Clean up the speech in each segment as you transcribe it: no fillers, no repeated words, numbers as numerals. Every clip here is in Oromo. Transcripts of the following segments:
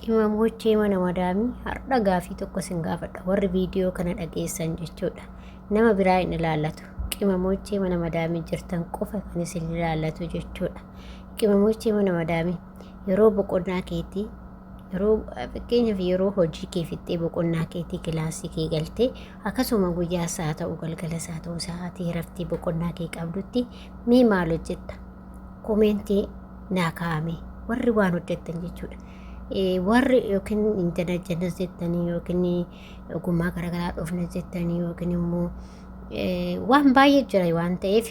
Imamochee mana madaamii har'a gaafii tokko sin gaafadha warri viidiyoo kana dhageessan jechuudha. Nama biraa hin ilaallatu. Qimamochee mana madaamii jirtan qofa kan isin ilaallatu jechuudha. Qimamochee mana madaamii yeroo boqonnaa keetii yeroo fakkeenyaaf yeroo hojii kee fixxee boqonnaa keetii kilaasii kee galtee akkasuma guyyaa isaa ta'u galgala isaa ta'u sa'aatii raftii boqonnaa kee qabdutti mee maal hojjetta? Komentii naa kaa'ame warri waan hojjettan jechuudha. Warri yookiin intana jennas jettanii yookiin ogummaa garaagaraa dhufnes jettanii yookiin immoo waan baay'ee jira waan ta'eef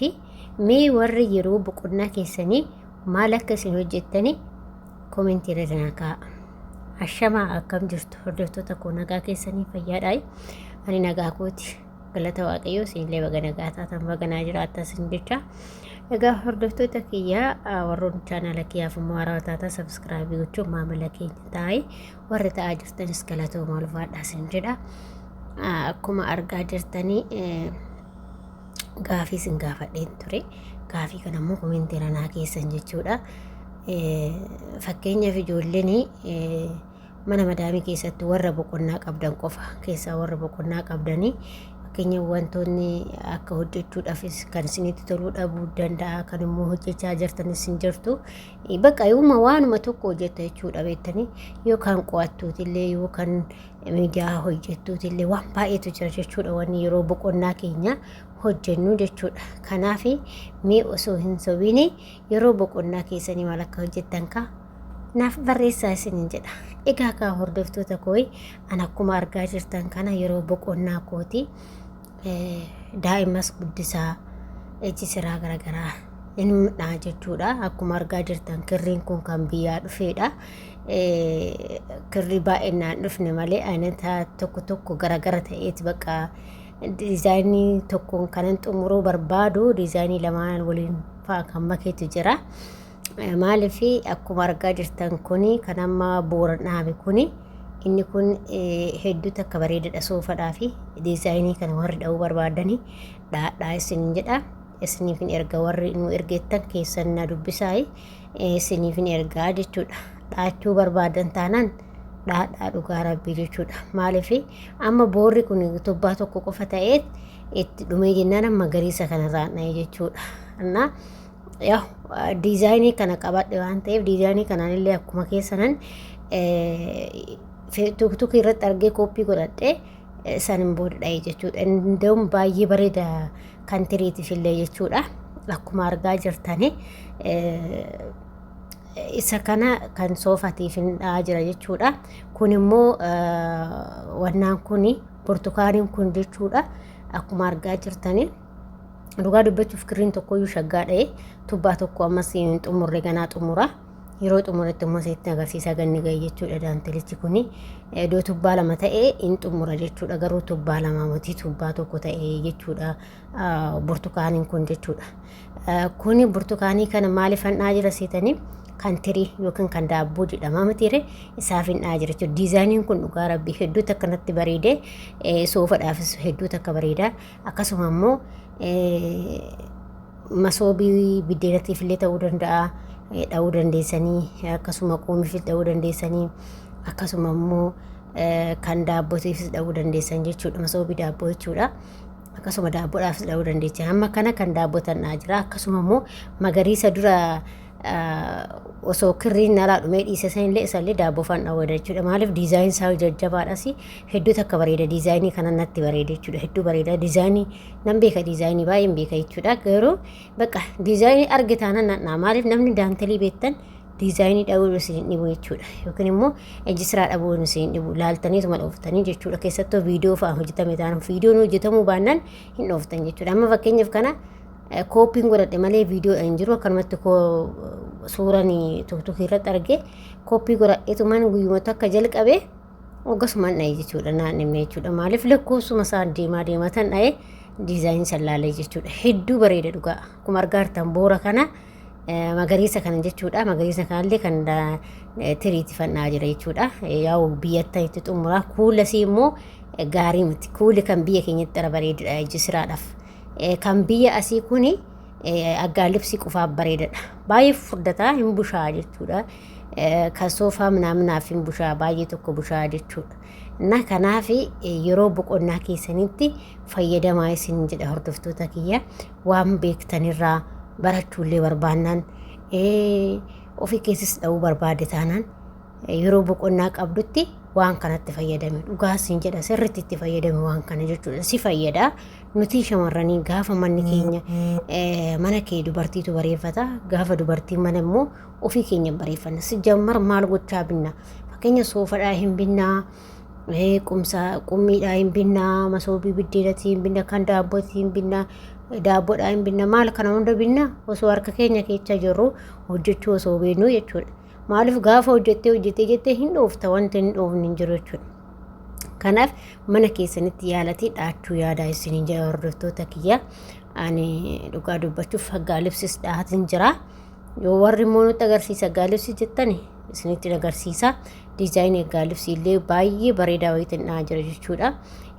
mee warri yeroo boqonnaa keessanii maal akka isin hojjettanii komentii irra naa kaa'a. Ashamaa akkam jirtu hordoftoota koo nagaa keessanii fayyaadhaa? Ani nagaa kooti galata waaqayyoo isinillee baga nagaa taatan baga naa jiraattan sin jecha. Egaa hordoftoota kiyyaa warroon chaanaala kiyyaaf immoo haaraa taata sabskraayibii gochuun maamila keenya taa'ee warri ta'aa jirtanis galatooma ulfaadhaa sin jedha. Akkuma argaa jirtanii gaafii sin gaafadheen ture. Gaafii kana immoo komentii irra naa keessan jechuudha. Fakkeenyaaf ijoolleen mana madaamii keessatti warra boqonnaa qabdan qofa keessaa warra boqonnaa qabdanii fakkeenya wantoonni akka hojjechuudhaafis kan isinitti toluu dhabuu danda'a kan immoo hojjechaa jirtanis hin jirtu bakka yooma waanuma tokko hojjetta jechuudha beektanii yookaan qo'attuutillee yookaan miidiyaa hojjettuutillee waan baay'eetu jira jechuudha wanni yeroo boqonnaa keenya hojjennu jechuudha. Kanaaf mee osoo hin sobiin yeroo boqonnaa keessanii maal akka hojjettan naaf barreessaa isiniin jedha. Egaa kaa hordoftoota koo an akkuma argaa jirtan kana yeroo boqonnaa kooti daa'imas guddisaa ejjisiraa garaagaraa innaa jechuudha. Akkuma argaa jirtan kirriin kun kan biyyaa dhufeedha. Kirrii baay'inaan dhufne malee ayinataa tokko tokko garaagara ta'eeti bakka diizaayinii tokkoon kanan xumuruu barbaadu diizaayinii lamaan waliin fa'aa kan makeetu jira. Maaliif akkuma argaa jirtan kuni kan amma boora dhaabe kuni inni kun hedduu takka bareedadha soofadhaa fi diizaayinii kana warri dha'uu barbaadanii dhaadhaa isiniin jedha. Isiniifin erga warri nu ergeettan keessan na dubbisaa isiniifin ergaa jechuudha. Dhaachuu barbaadan taanaan dhaadhaa dhugaa rabbii jechuudha. Maaliif amma boorri kun tubbaa tokko qofa ta'ee itti dhumee jennaan magariisa kanarraan dha'ee jechuudha. Diizaayinii kana qabadhe waan ta'eef diizaayinii kanaan akkuma keessanan tuktuki irratti argee kooppii godhadhe sanin booda dha'ee jechuudha. Indoom baay'ee bareeda kan tiriitiif illee jechuudha. Akkuma argaa jirtani isa kana kan soofatiif dha'aa jira jechuudha. Kun immoo wannaan kun burtukaaniin kun jechuudha. Akkuma argaa jirtani dhugaa dubbachuuf kirriin tokkoyyuu shaggaa dha'ee tubbaa tokko ammas hin xumurre ganaa xumura. Yeroo xumuretti immoo seetti agarsiisa ganni ga'e jechuudha. Daantelichi kun iddoo tubbaa lama ta'ee hin xumura jechuudha. Garuu tubbaa lama mootii tubbaa tokko ta'ee jechuudha. Burtukaaniin kun jechuudha. Kuni burtukaanii kana maaliif dha'aa jira seetanii kan tirii yookiin kan daabboo jedhama mitiire isaaf dha'aa jira jechuudha. Diizaayiniin kun dhugaa rabbii hedduu takka natti bareedee soofadhaafis hedduu takka bareeda. Akkasuma immoo masoobii biddeenatiif illee ta'uu danda'a dha'uu dandeessanii akkasuma qoomiif dha'uu dandeessanii akkasuma immoo kan daabbootiifis dha'uu dandeessan jechuudha. Masoobii daabboo jechuudha. Akkasuma daabboodhaafis dha'uu dandeessan. Amma kana kan daabbootan dha'aa jira. Akkasuma immoo magariisa dura osoo kirriin alaa dhumee dhiise sanillee isallee daabboo faan dhawwada jechuudha. Maaliif diizaayinii isaa jajjabaadhas hedduu takka bareeda. Diizaayinii kana natti bareeda jechuudha. Hedduu bareeda. Diizaayinii nan beeka diizaayinii baay'een beeka jechuudha. Garuu bakka diizaayinii argitaan nanna maaliif namni daantelii beektan diizaayinii dhawuu isin dhibu jechuudha. Yookiin immoo ejjisiraa dhabuu isin dhibu laaltaniituma dhooftanii jechuudha. Keessattuu viidiyoo fa'aa hojjetame taanaan viidiyoon hojjetamuu baannaan hin dhooftan jechuudha. Amma fakkeenyaaf kana kooppiin godhadhe malee viidiyoo hin jiru akkanumatti suuraan tuktukii irratti argee kooppii godhadheetumaan guyyumatti akka jalqabee akkasumaan dha'ee jechuudha. Naannimne jechuudha. Maaliif lakkoofsuma isaa deemaa tan dha'ee diizaayinii sallaalee jechuudha. Hedduu bareeda dhugaa. Akkuma argaa jirtan boora kana magariisa kana jechuudha. Magariisa kanallee kan tiriitti fannaa jira jechuudha. Yaa'u biyyatti itti xumuraa kuulasii immoo gaarii miti. Kuuli kan biyya keenyatti dhala bareedudha ejjisiraadhaaf. Kan biyya asii kuni aggaa libsii qofaaf bareedadha. Baay'ee furdataa hin bushaa jechuudha. kan soofaa ምናምናaf hin bushaa baay'ee tokko bushaa jechuudha. እና kanaaf yeroo boqonnaa keessanitti fayyadamaa isin jedha hordoftoota kiyya waan beektanirraa barachuullee barbaannaan ofii keessis dha'uu barbaade taanaan yeroo boqonnaa qabdutti waan kanatti fayyadame dhugaasin jedha sirriitti itti fayyadame waan kana jechuudha si fayyada nuti shamarranii gaafa manni keenya mana kee dubartiitu bareeffata gaafa dubartiin mana immoo ofii keenya bareeffanna si jammar maal gochaa binna fakkeenya soofadhaa hin binnaa qumsaa qummiidhaa hin binnaa masoobii biddeedatii hin binna kan daabbotii hin binnaa daabboodhaa hin binna maal kana hunda binna osoo harka keenya keessa jirru hojjechuu osoo beeknu jechuudha. Maaliif gaafa hojjettee hin dhoofta wanti hin dhoofne hin jiru jechuudha. Kanaaf mana keessanitti yaalatii dhaachuu yaadaa isiniin jedha hordoftoota kiyya. Ani dhugaa dubbachuuf haggaa libsis dhaatin jira. Yoo warri immoo nutti agarsiisa haggaa libsi jettani isinitti agarsiisa. Diizaayinii haggaa libsi illee baay'ee bareedaa wayiitiin dhahaa jira jechuudha.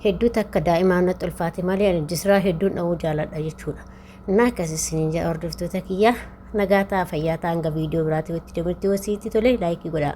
Hedduu takka daa'imaan natti ulfaate malee ani jisraa hedduun dhahuu jaaladha jechuudha. Innaa akkas isiniin jedha hordoftoota kiyya. Nagata fayyaa ta'an ga video biraatti watti deemti wasiitti tole laayikii godhaa.